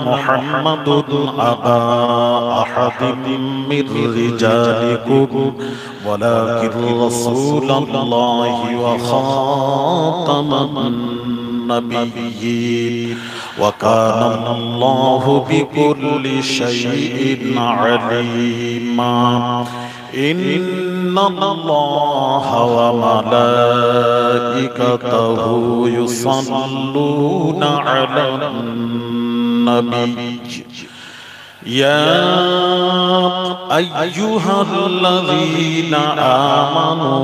মুহাম্মাদুন আবা আহাদিম মির রিজালিকুম ওয়ালাকিন রাসূলুল্লাহি ওয়া খাতামান নাবিয়্যিন ওয়া কানা আল্লাহু বিকুল্লি শাইইন আলীমা ইন্নাল্লাহা ওয়া মালাইকাতাহু ইউসাল্লুনা আলান নাবিয়্য ইয়া আইয়ুহাল্লাযীনা আমানু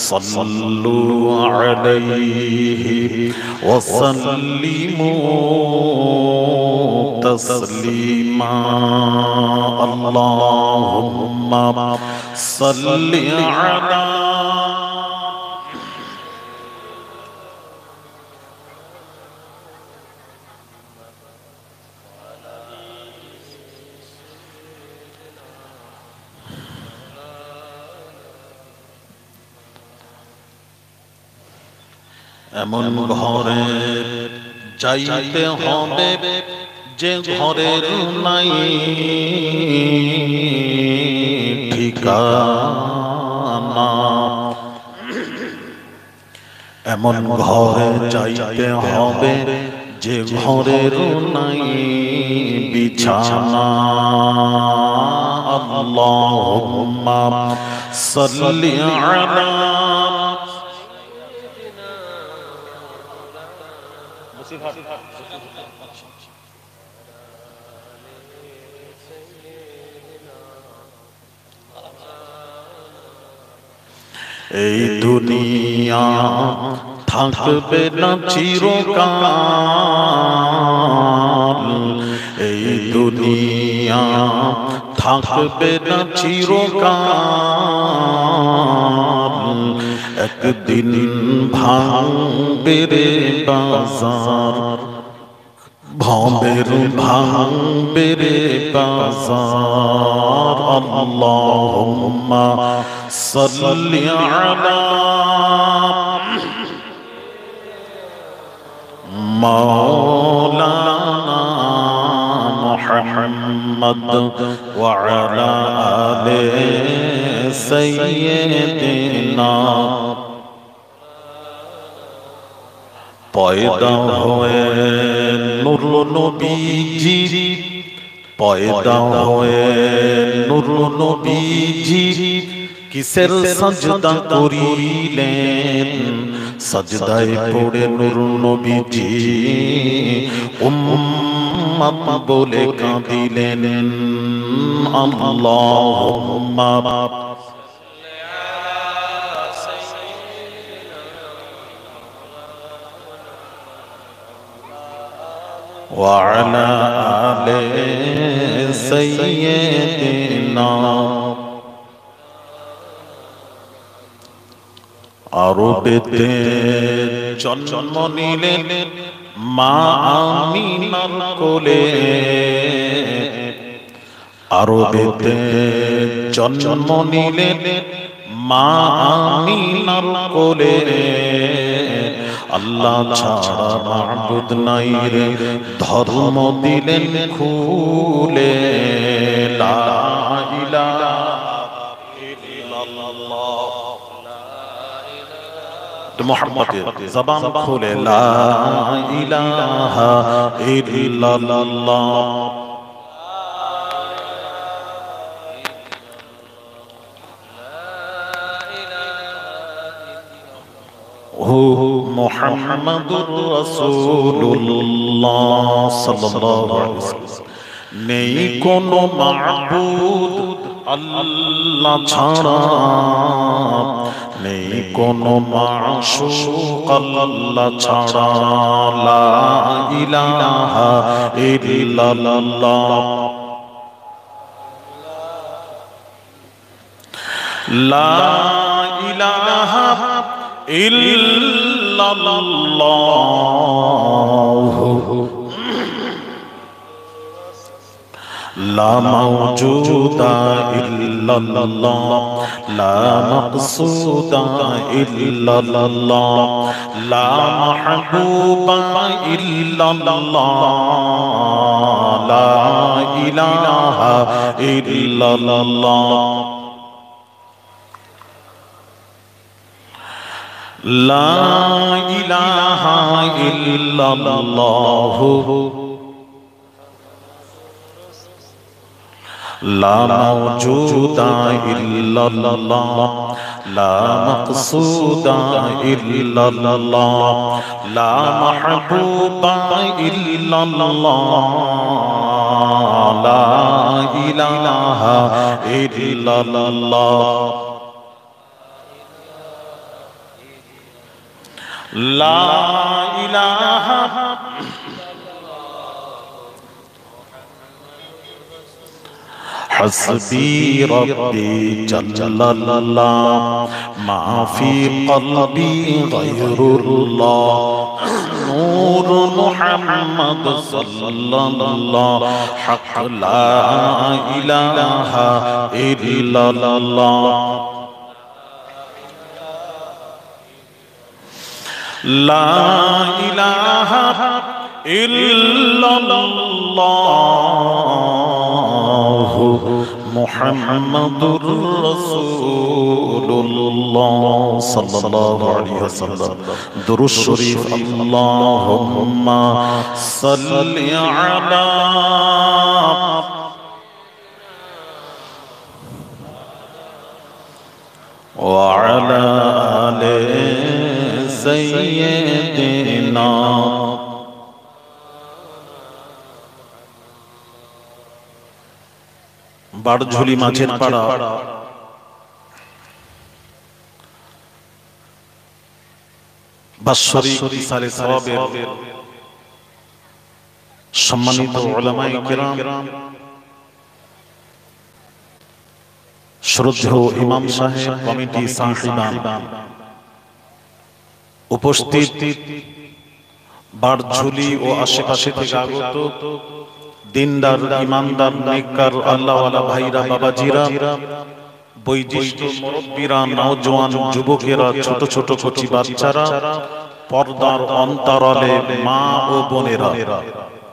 সাল্লু আলাইহি ওয়া সাল্লিমু তাসলিমা আল্লাহুম্মা সাল্লি আলা এমন ঘরে যাইতে হবে যে ঘরের নাই ঠিকানা, এমন ঘরে যাইতে হবে যে ঘরের নাই বিছানা। আল্লাহুম্মা সাল্লি আলা এই দুনিয়া থাকবে না চিরকাল, এই দুনিয়া থাকবে না চিরকাল, একদিন ভাঙবে রে বাজার, ভবের ভাঙবে রে বাজার। আল্লাহুম্মা সাল্লি আলা মাওলানা মুহাম্মদ ওয়া আলা আলি সাইয়্যিদিনা। পয়দা হয়ে নূর নবীজি, পয়দা হয়ে নূর নবীজি কিসের সাজদা করিলেন, সাজদায় পড়ে নূর নবীজি উম্মাত বলে কাঁদিলেন। আল্লাহুম্মা ওয়া আলা আলি সাইয়্যিদিনা। আরবেতে জন্ম নিলেন মা আমিনার কোলে, আরবেতে জন্ম নিলেন মা আমিনার কোলে। আল্লাহ ছাড়া মাবুদ নাই রে ধর্ম দিলেন খুলে। লা ইলাহা ইল্লাল্লাহ মুহাম্মাদের জবান খুলে লা ইলাহা ইল্লাল্লাহ। মুহাম্মাদুর রাসূলুল্লাহ সাল্লাল্লাহু আলাইহি ওয়াসাল্লাম। নেই কোনো মাবুদ আল্লাহ ছাড়া, নেই কোনো মাশূক আল্লাহ ছাড়া। লা ইলাহা ইল্লাল্লাহ, লা ইলাহা ইল্লাল্লাহ লা মাওজুদা ইল্লাল্লাহ লা মাকসুদা ইল্লাল্লাহ লা মাহবুবা ইল্লাল্লাহ লা ইলাহা ইল্লাল্লাহ লা ইলাহা ইল্লাল্লাহ লা মাওজুদা ইল্লাল্লাহ লা মাকসুদা ইল্লাল্লাহ লা মাহবুবা ইল্লাল্লাহ লা ইলাহা ইল্লাল্লাহ লা ইলাহা حسبي ربي جل الله ما في قلبي غير الله نور محمد صلى الله حق لا إله إلا الله لا إله إلا الله محمد رسول الله صلى الله عليه وسلم درود شريف اللهم صل على وعلى آل سيدنا বারঝুলি মাঝের পাড়া বাৎসরিক ইসালে সওয়াবের সম্মানিত উলামায়ে কেরাম, শ্রদ্ধেয় ইমাম সাহেব, কমিটি সাহিবান, উপস্থিত বারঝুলি ও আশেপাশে থেকে আগত দিনদার, ইমানদার, নেককার, আল্লাহওয়ালা ভাইরা, বাবাজিরা, বয়োজ্যেষ্ঠ মুরব্বীরা, নওজোয়ান যুবকেরা, ছোট ছোট কচি বাচ্চারা, পর্দার অন্তরালে মা ও বোনেরা,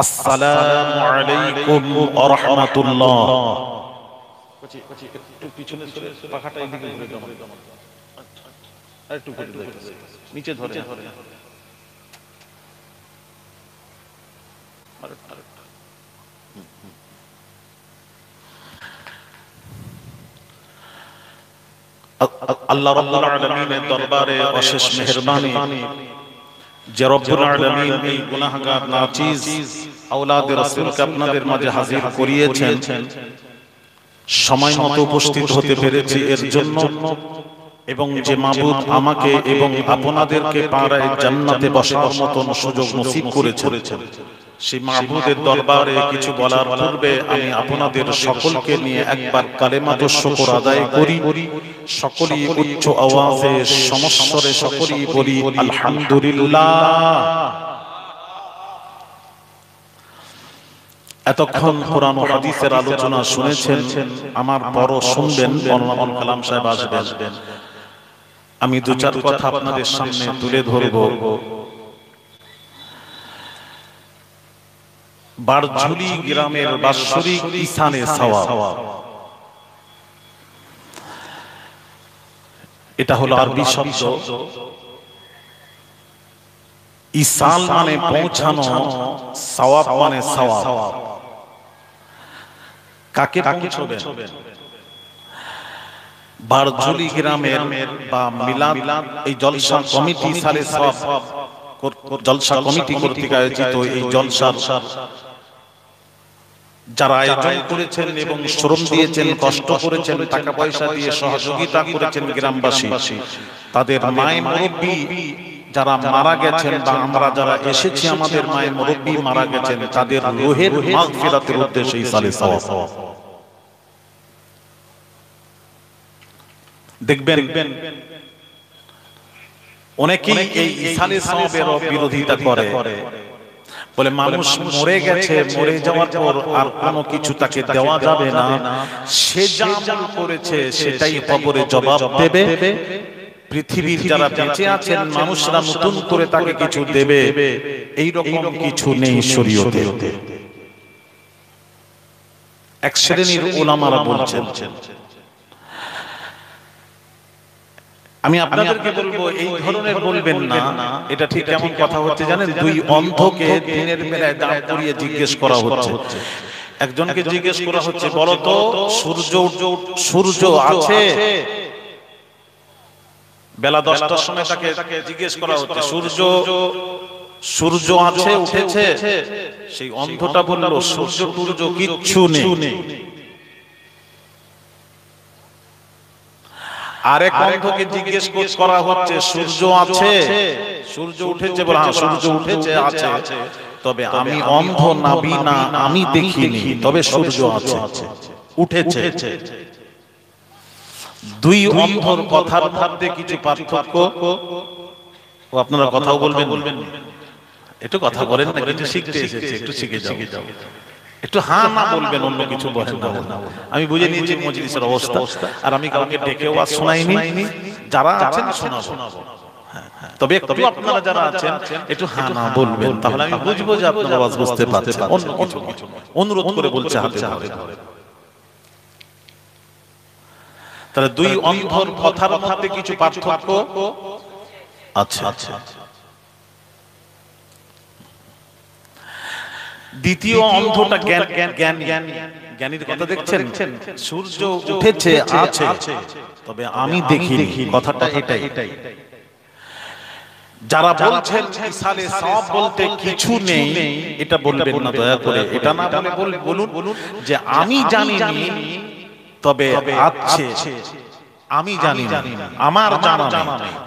আসসালামু আলাইকুম ওয়া রাহমাতুল্লাহ। একটু পিছনে সরে পাখাটা এদিকে ঘুরে দাও, আরেকটু করে দাও, নিচে ধরে আল্লাহ রাব্বুল আলামিনের দরবারে অশেষ মেহেরবানি যে রব্বুল আলামিন এই গুনাহগার নাচিজ আওলাদে রাসূলকে আপনাদের মাঝে হাজির করিয়েছেন, সময় মতো উপস্থিত হতে পেরেছি এর জন্য, এবং যে মাবুদ আমাকে এবং আপনাদেরকে পাড়ায় জান্নাতে বসার মতন সুযোগ নসিব করেছেন, সেই মাবুদের দরবারে কিছু বলার পূর্বে আমি আপনাদের সকলকে নিয়ে একবার কালেমাত শুকর আদায় করি। সকলেই উচ্চ আওয়াজে সমস্বরে সকলেই বলি আলহামদুলিল্লাহ। এতক্ষণ কোরআন ও হাদিসের আলোচনা শুনেছেন, আমার বড় শুনবেন, মওলানা কালাম সাহেব আসবেন, আমি দু চার কথা আপনাদের সামনে তুলে ধরব। বারঝুলি গ্রামের বাৎসরিক ইসানে সওয়াব, এটা হলো আরবি শব্দ। ইসাল মানে পৌঁছানো, সওয়াব মানে সওয়াব। কাকে পৌঁছবেন? বারঝুলি গ্রামের বা মিলাদ এই জলসা কমিটি সালে সওয়াব জলসা কমিটি কর্তৃক আয়োজিত এই জলসার যারা আয়োজন করেছেন এবং শ্রম দিয়েছেন, কষ্ট করেছেন, টাকা পয়সা দিয়ে সহযোগিতা করেছেন গ্রামবাসী, তাদের মায়ের মুরব্বী যারা মারা গেছেন বা আমরা যারা এসেছি আমাদের মায়ের মুরব্বী মারা গেছেন, তাদের রূহের মাগফিরাতের উদ্দেশ্যে এই সালে সওয়াব। দেখবেন অনেকেই এই ইসালে সওয়াবের বিরোধিতা করে, বলে মানুষ মরে গেছে, মরে যাওয়ার পর আর কোনো কিছু তাকে দেওয়া যাবে না, সে যা আমল করেছে সেটাই কবরে জবাব দেবে। পৃথিবীর যারা বেঁচে আছেন মানুষরা নতুন করে তাকে কিছু দেবে, এই রকম কিছু নেই শরীয়তে। এক শ্রেণীর উলামারা বলছেন। আমি আপনাদেরকে বলবো এই ধরনের বলবেন না, এটা ঠিক কেমন কথা হচ্ছে জানেন? দুই অন্ধকে দিনের বেলায় দাঁড় করিয়ে জিজ্ঞেস করা হচ্ছে। একজনকে জিজ্ঞেস করা হচ্ছে, বলো তো সূর্য আছে? বেলা 10টার সময় তাকে জিজ্ঞেস করা হচ্ছে, সূর্য আছে, উঠেছে? সেই অন্ধটা বলল, সূর্য কিচ্ছু নেই। আরেক অন্ধকে জিজ্ঞেস করা হচ্ছে, সূর্য আছে? সূর্য উঠেছে? বলে হ্যাঁ, সূর্য উঠেছে, আছে, তবে আমি অন্ধ নাবিনা, আমি দেখিনি, তবে সূর্য আছে, উঠেছে। দুই অন্ধর কথার মধ্যে কিছু পার্থক্য। ও আপনারা কথাও বলবেন, একটু কথা বলেন না, কিছু শিখতে এসেছে, একটু শিখে যাও, একটু হ্যাঁ না বলবেন, অন্য কিছু বলেন না। আমি বুঝে নিয়েছি মজলিসের অবস্থা, আর আমি কাউকে ডেকেও আর শোনাইনি, যারা আছেন শোনাবো। তবে আপনারা যারা আছেন একটু হ্যাঁ না বলবেন, তাহলে আমি বুঝবো যে আপনারা আওয়াজ বুঝতে পারছেন। অন্য কিছু অনুরোধ করে বলছে হাতে ধরে। তাহলে দুই অন্ধর কথার মধ্যে কিছু পার্থক্য আছে। দ্বিতীয় অন্ধটা জ্ঞানীর কথা দেখছেন। সূর্য উঠেছে, আছে, তবে আমি দেখিনি, কথাটা এটাই। যারা বলছেন ইসালে সওয়াব বলতে কিছু নেই, এটা বলবেন না দয়া করে। এটা না বলে বলুন যে আমি জানিনি, তবে আছে, আমি জানি না, আমার জানা নেই।